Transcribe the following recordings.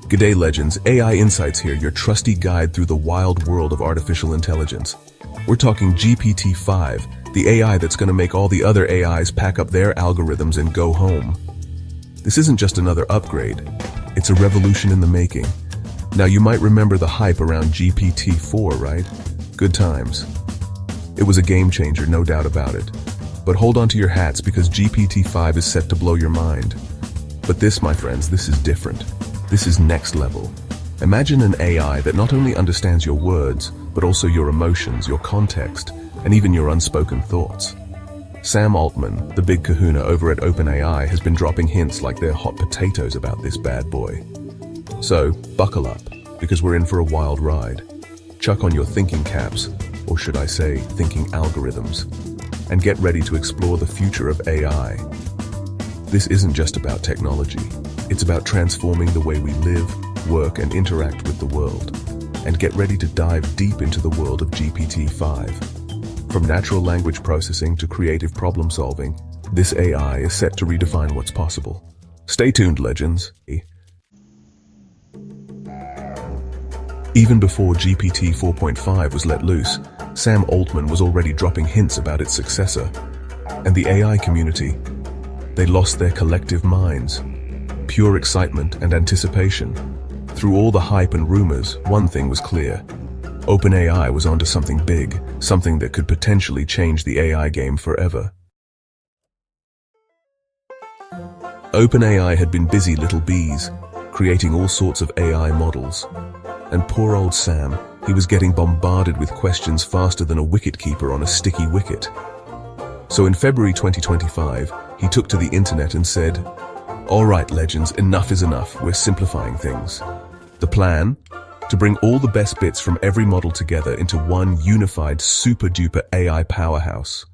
G'day legends, AI Insights here, your trusty guide through the wild world of artificial intelligence. We're talking GPT-5, the AI that's going to make all the other AIs pack up their algorithms and go home. This isn't just another upgrade, it's a revolution in the making. Now you might remember the hype around GPT-4, right? Good times. It was a game changer, no doubt about it. But hold on to your hats because GPT-5 is set to blow your mind. But this, my friends, this is different. This is next level. Imagine an AI that not only understands your words, but also your emotions, your context, and even your unspoken thoughts. Sam Altman, the big kahuna over at OpenAI, has been dropping hints like they're hot potatoes about this bad boy. So, buckle up, because we're in for a wild ride. Chuck on your thinking caps, or should I say, thinking algorithms, and get ready to explore the future of AI. This isn't just about technology. It's about transforming the way we live, work, and interact with the world. And get ready to dive deep into the world of GPT-5. From natural language processing to creative problem solving, this AI is set to redefine what's possible. Stay tuned, legends. Even before GPT 4.5 was let loose, Sam Altman was already dropping hints about its successor. And the AI community, they lost their collective minds. Pure excitement and anticipation. Through all the hype and rumors, one thing was clear. OpenAI was onto something big, something that could potentially change the AI game forever. OpenAI had been busy little bees, creating all sorts of AI models. And poor old Sam, he was getting bombarded with questions faster than a wicketkeeper on a sticky wicket. So in February 2025, he took to the internet and said, "All right, legends, enough is enough. We're simplifying things." The plan? To bring all the best bits from every model together into one unified super-duper AI powerhouse.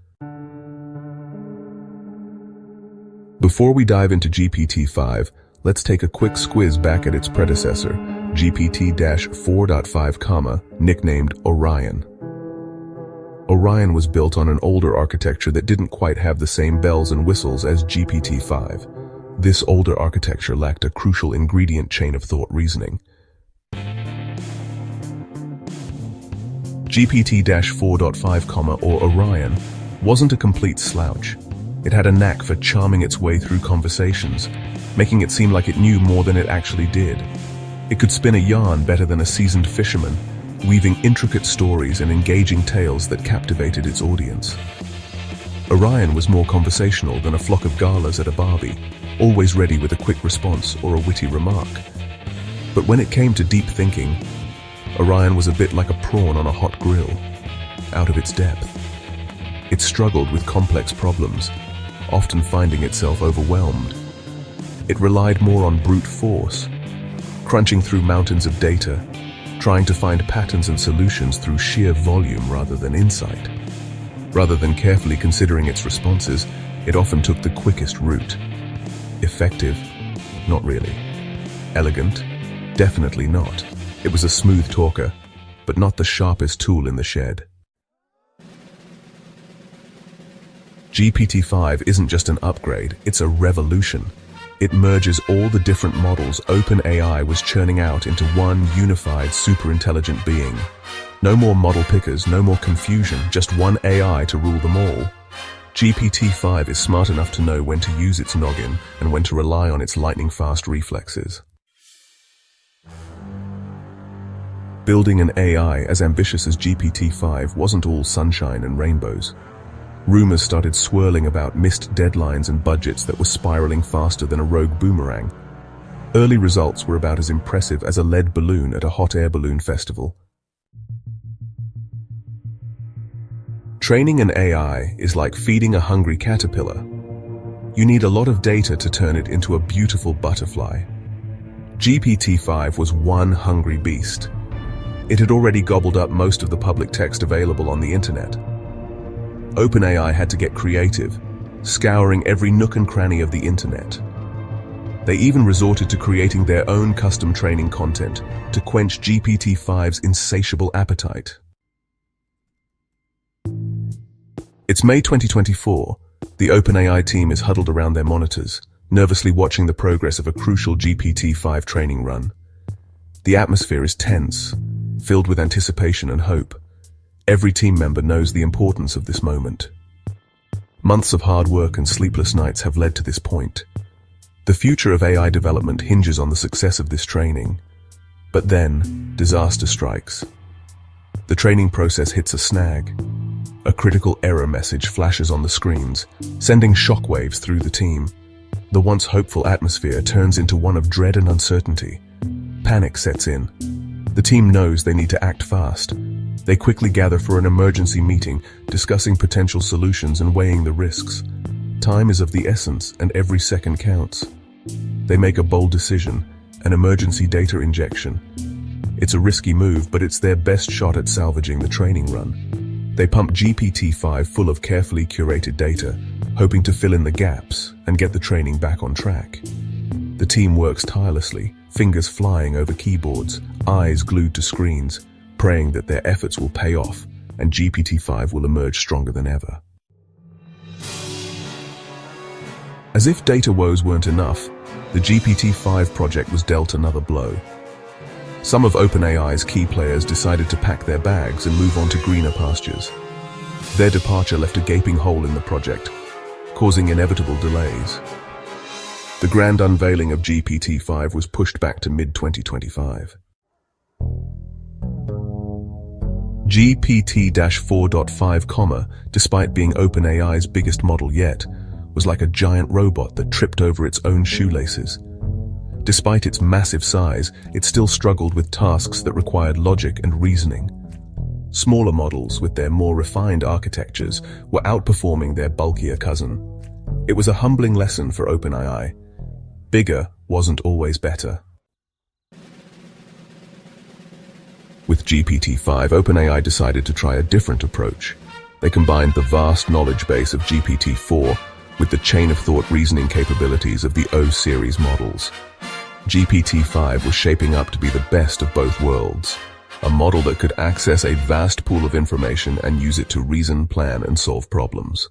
Before we dive into GPT-5, let's take a quick squiz back at its predecessor, GPT-4.5, nicknamed Orion. Orion was built on an older architecture that didn't quite have the same bells and whistles as GPT-5. This older architecture lacked a crucial ingredient chain of thought reasoning. GPT-4.5, or Orion, wasn't a complete slouch. It had a knack for charming its way through conversations, making it seem like it knew more than it actually did. It could spin a yarn better than a seasoned fisherman, weaving intricate stories and engaging tales that captivated its audience. Orion was more conversational than a flock of galas at a Barbie, always ready with a quick response or a witty remark. But when it came to deep thinking, Orion was a bit like a prawn on a hot grill, out of its depth. It struggled with complex problems, often finding itself overwhelmed. It relied more on brute force, crunching through mountains of data, trying to find patterns and solutions through sheer volume rather than insight. Rather than carefully considering its responses, it often took the quickest route. Effective? Not really. Elegant? Definitely not. It was a smooth talker, but not the sharpest tool in the shed. GPT-5 isn't just an upgrade, it's a revolution. It merges all the different models OpenAI was churning out into one unified super-intelligent being. No more model pickers, no more confusion, just one AI to rule them all. GPT-5 is smart enough to know when to use its noggin and when to rely on its lightning-fast reflexes. Building an AI as ambitious as GPT-5 wasn't all sunshine and rainbows. Rumors started swirling about missed deadlines and budgets that were spiraling faster than a rogue boomerang. Early results were about as impressive as a lead balloon at a hot air balloon festival. Training an AI is like feeding a hungry caterpillar. You need a lot of data to turn it into a beautiful butterfly. GPT-5 was one hungry beast. It had already gobbled up most of the public text available on the internet. OpenAI had to get creative, scouring every nook and cranny of the internet. They even resorted to creating their own custom training content to quench GPT-5's insatiable appetite. It's May 2024. The OpenAI team is huddled around their monitors, nervously watching the progress of a crucial GPT-5 training run. The atmosphere is tense, filled with anticipation and hope. Every team member knows the importance of this moment. Months of hard work and sleepless nights have led to this point. The future of AI development hinges on the success of this training. But then, disaster strikes. The training process hits a snag. A critical error message flashes on the screens, sending shockwaves through the team. The once hopeful atmosphere turns into one of dread and uncertainty. Panic sets in. The team knows they need to act fast. They quickly gather for an emergency meeting, discussing potential solutions and weighing the risks. Time is of the essence, and every second counts. They make a bold decision, an emergency data injection. It's a risky move, but it's their best shot at salvaging the training run. They pump GPT-5 full of carefully curated data, hoping to fill in the gaps and get the training back on track. The team works tirelessly, fingers flying over keyboards, eyes glued to screens, praying that their efforts will pay off and GPT-5 will emerge stronger than ever. As if data woes weren't enough, the GPT-5 project was dealt another blow. Some of OpenAI's key players decided to pack their bags and move on to greener pastures. Their departure left a gaping hole in the project, causing inevitable delays. The grand unveiling of GPT-5 was pushed back to mid-2025. GPT-4.5, despite being OpenAI's biggest model yet, was like a giant robot that tripped over its own shoelaces. Despite its massive size, it still struggled with tasks that required logic and reasoning. Smaller models, with their more refined architectures, were outperforming their bulkier cousin. It was a humbling lesson for OpenAI. Bigger wasn't always better. With GPT-5, OpenAI decided to try a different approach. They combined the vast knowledge base of GPT-4 with the chain-of-thought reasoning capabilities of the O-series models. GPT-5 was shaping up to be the best of both worlds, a model that could access a vast pool of information and use it to reason, plan, and solve problems.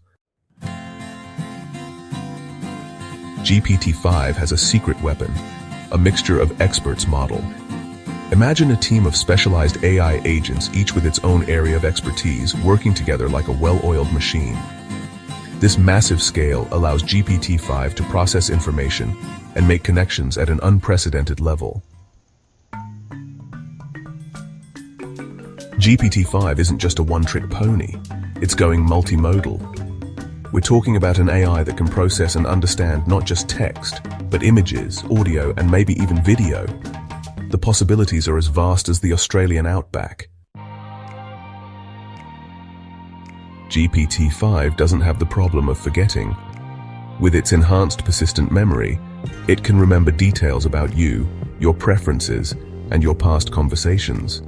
GPT-5 has a secret weapon, a mixture of experts model. Imagine a team of specialized AI agents, each with its own area of expertise, working together like a well-oiled machine. This massive scale allows GPT-5 to process information and make connections at an unprecedented level. GPT-5 isn't just a one-trick pony, it's going multimodal. We're talking about an AI that can process and understand not just text, but images, audio, and maybe even video. The possibilities are as vast as the Australian outback. GPT-5 doesn't have the problem of forgetting. With its enhanced persistent memory, it can remember details about you, your preferences, and your past conversations.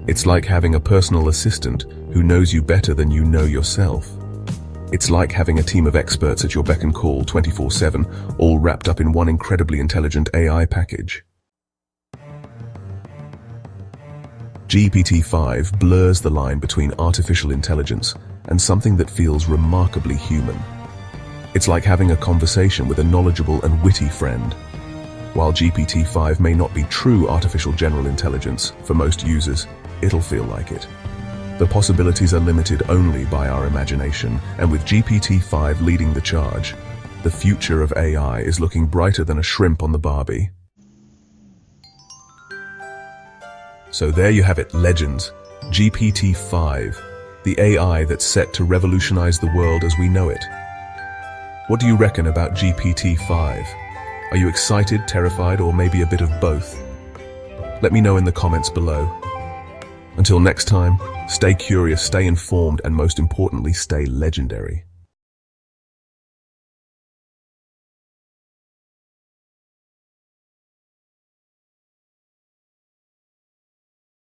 It's like having a personal assistant who knows you better than you know yourself. It's like having a team of experts at your beck and call 24/7, all wrapped up in one incredibly intelligent AI package. GPT-5 blurs the line between artificial intelligence and something that feels remarkably human. It's like having a conversation with a knowledgeable and witty friend. While GPT-5 may not be true artificial general intelligence for most users, it'll feel like it. The possibilities are limited only by our imagination, and with GPT-5 leading the charge, the future of AI is looking brighter than a shrimp on the Barbie. So there you have it, legends. GPT-5, the AI that's set to revolutionize the world as we know it. What do you reckon about GPT-5? Are you excited, terrified, or maybe a bit of both? Let me know in the comments below. Until next time, stay curious, stay informed, and most importantly, stay legendary.